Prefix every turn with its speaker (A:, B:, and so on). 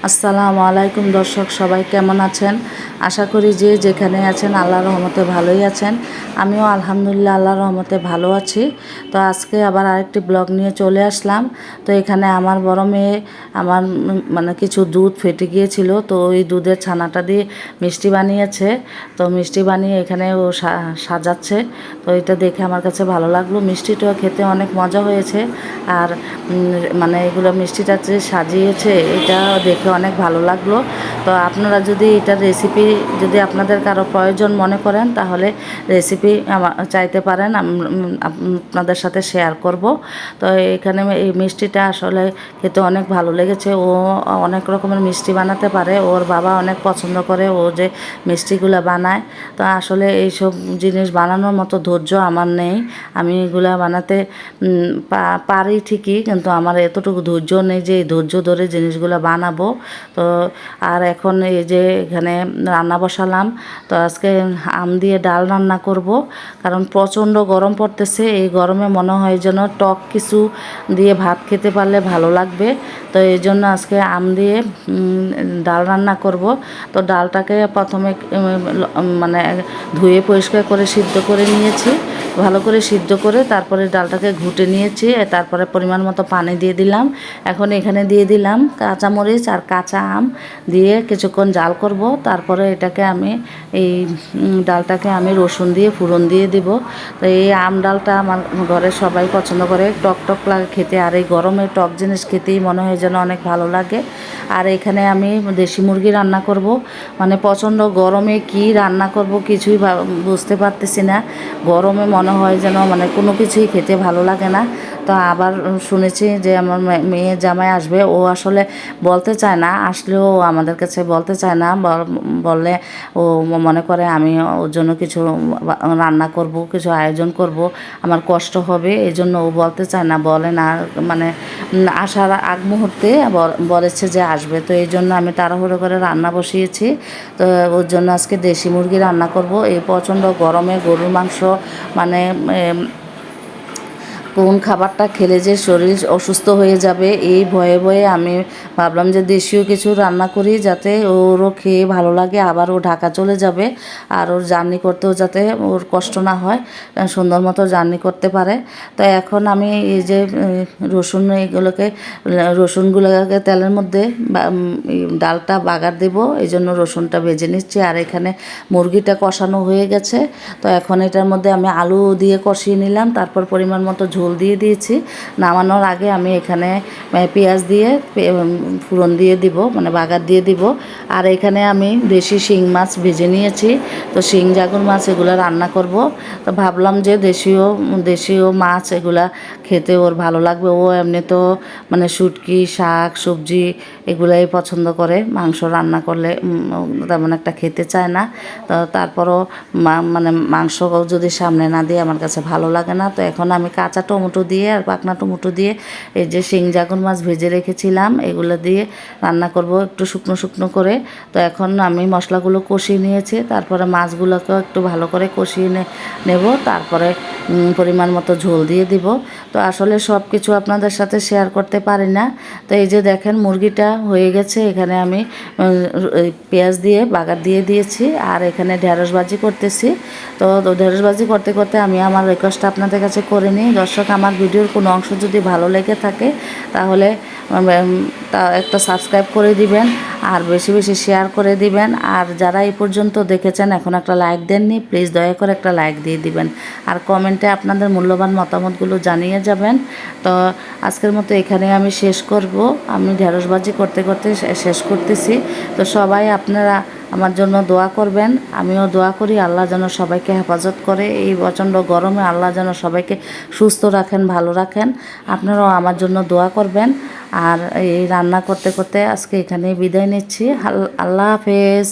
A: আসসালামু আলাইকুম দর্শক, সবাই কেমন আছেন? আশা করি যে যেখানে আছেন আল্লাহর রহমতে ভালোই আছেন। আমিও আলহামদুলিল্লাহ আল্লাহর রহমতে ভালো আছি। তো আজকে আবার আরেকটি ব্লগ নিয়ে চলে আসলাম। তো এখানে আমার বড় মেয়ে আমার মানে কিছু দুধ ফেটে গিয়েছিল, তো ওই দুধের ছানাটা দিয়ে মিষ্টি বানিয়েছে। তো মিষ্টি বানিয়ে এখানে ও সাজাচ্ছে। তো এটা দেখে আমার কাছে ভালো লাগলো। মিষ্টিটাও খেতে অনেক মজা হয়েছে। আর মানে এগুলো মিষ্টিটা যে সাজিয়েছে এটা দেখে অনেক ভালো লাগলো। তো আপনারা যদি এটার রেসিপি যদি আপনাদের কারো প্রয়োজন মনে করেন তাহলে রেসিপি চাইতে পারেন, আপনাদের সাথে শেয়ার করব। তো এখানে এই মিষ্টিটা আসলে খেতে অনেক ভালো লেগেছে। ও অনেক রকমের মিষ্টি বানাতে পারে, ওর বাবা অনেক পছন্দ করে ও যে মিষ্টিগুলো বানায়। তো আসলে এইসব জিনিস বানানোর মতো ধৈর্য আমার নেই। আমি এগুলা বানাতে পারি ঠিকই, কিন্তু আমার এতটুকু ধৈর্য নেই যে এই ধৈর্য ধরে জিনিসগুলো বানাবো। তো আর এখন এই যে এখানে রান্না বসালাম। তো আজকে আম দিয়ে ডাল রান্না করব, কারণ প্রচণ্ড গরম পড়তেছে। এই গরমে মনে হয় যেন টক কিছু দিয়ে ভাত খেতে পারলে ভালো লাগবে। তো এই জন্য আজকে আম দিয়ে ডাল রান্না করব। তো ডালটাকে প্রথমে মানে ধুয়ে পরিষ্কার করে সিদ্ধ করে নিয়েছি, ভালো করে সিদ্ধ করে তারপরে ডালটাকে ঘুটে নিয়েছি। তারপরে পরিমাণ মতো পানি দিয়ে দিলাম। এখন এখানে দিয়ে দিলাম কাঁচামরিচ আর কাঁচা আম দিয়ে কিছুক্ষণ জাল করব। তারপরে এটাকে আমি এই ডালটাকে আমি রসুন দিয়ে ফোড়ন দিয়ে দিব। তো এই আম ডালটা আমার ঘরে সবাই পছন্দ করে, টক টক লাগে খেতে। আর এই গরমে টক জিনিস খেতেই মনে হয় যেন অনেক ভালো লাগে। আর এখানে আমি দেশি মুরগি রান্না করব। মানে প্রচণ্ড গরমে কি রান্না করব কিছুই বুঝতে পারতেছি না। গরমে মনে হয় যেন মানে কোনো কিছুই খেতে ভালো লাগে না। তো আবার শুনেছি যে আমার মেয়ে জামাই আসবে, ও আসলে বলতে চায় না, আসলেও আমাদের কাছে বলতে চায় না। বললে ও মনে করে আমি ওর জন্য কিছু রান্না করব, কিছু আয়োজন করব, আমার কষ্ট হবে, এই জন্য ও বলতে চায় না, বলে না। মানে আসার আগ মুহূর্তে বলেছে যে আসবে। তো এই জন্য আমি তাড়াহুড়ো করে রান্না বসিয়েছি। তো ওর জন্য আজকে দেশি মুরগি রান্না করব। এই প্রচণ্ড গরমে গরুর মাংস মানে কোন খাবারটা খেলে যে শরীর অসুস্থ হয়ে যাবে এই ভয়ে ভয়ে আমি ভাবলাম যে দেশীয় কিছু রান্না করি, যাতে ওরও খেয়ে ভালো লাগে। আবার ও ঢাকা চলে যাবে, আর ওর জার্নি করতেও যাতে ওর কষ্ট না হয়, সুন্দর মতো জার্নি করতে পারে। তো এখন আমি এই যে রসুনগুলোকে তেলের মধ্যে ডালটা বাগার দেবো, এই জন্য রসুনটা ভেজে নিচ্ছি। আর এখানে মুরগিটা কষানো হয়ে গেছে। তো এখন এটার মধ্যে আমি আলু দিয়ে কষিয়ে নিলাম, তারপর পরিমাণ মতো ঝোল দিয়ে দিয়েছি। নামানোর আগে আমি এখানে পেঁয়াজ দিয়ে ফোড়ন দিয়ে দিব, মানে বাগার দিয়ে দিব। আর এখানে আমি দেশি শিং মাছ ভেজে নিয়েছি। তো শিং জাগুর মাছ এগুলো রান্না করব। তো ভাবলাম যে দেশীয় মাছ এগুলা খেতে ওর ভালো লাগবে। ও এমনি তো মানে শুটকি, শাক, সবজি এগুলাই পছন্দ করে। মাংস রান্না করলে তেমন একটা খেতে চায় না। তো তারপরও মানে মাংস যদি সামনে না দিয়ে আমার কাছে ভালো লাগে না। তো এখন আমি কাঁচা টমেটো দিয়ে আর পাকনা টমেটো দিয়ে এই যে শিং জাগুর মাছ ভেজে রেখেছিলাম এগুলো দিয়ে রান্না করব একটু শুকনো শুকনো করে। তো এখন আমি মশলাগুলো কষিয়ে নিয়েছি, তারপরে মাছগুলোকেও একটু ভালো করে কষিয়ে নেব। তারপরে পরিমাণ মতো ঝোল দিয়ে দিব। তো আসলে সব কিছু আপনাদের সাথে শেয়ার করতে পারি না। তো এই যে দেখেন মুরগিটা হয়ে গেছে। এখানে আমি পেঁয়াজ দিয়ে বাগার দিয়ে দিয়েছি, আর এখানে ঢেঁড়স ভাজি করতেছি। তো ঢেঁড়স ভাজি করতে করতে আমি আমার রিকোয়েস্টটা আপনাদের কাছে করে নিই। দর্শক, আমার ভিডিওর কোনো অংশ যদি ভালো লেগে থাকে তাহলে একটা সাবস্ক্রাইব করে দিবেন, আর বেশি বেশি শেয়ার করে দিবেন। আর যারা এই পর্যন্ত দেখেছেন এখন একটা লাইক দেননি, প্লিজ দয়া করে একটা লাইক দিয়ে দিবেন। আর কমেন্টে আপনাদের মূল্যবান মতামতগুলো জানিয়ে যাবেন। তো আজকের মতো এখানে আমি শেষ করব। আমি ঢেঁড়স ভাজি করতে করতে শেষ করতেছি। তো সবাই আপনারা আমার জন্য দোয়া করবেন, আমিও দোয়া করি আল্লাহ যেন সবাইকে হেফাজত করে। এই প্রচণ্ড গরমে আল্লাহ যেন সবাইকে সুস্থ রাখেন, ভালো রাখেন। আপনারাও আমার জন্য দোয়া করবেন। আর এই রান্না করতে করতে আজকে এখানেই বিদায় নিচ্ছি। আল্লাহ হাফেজ।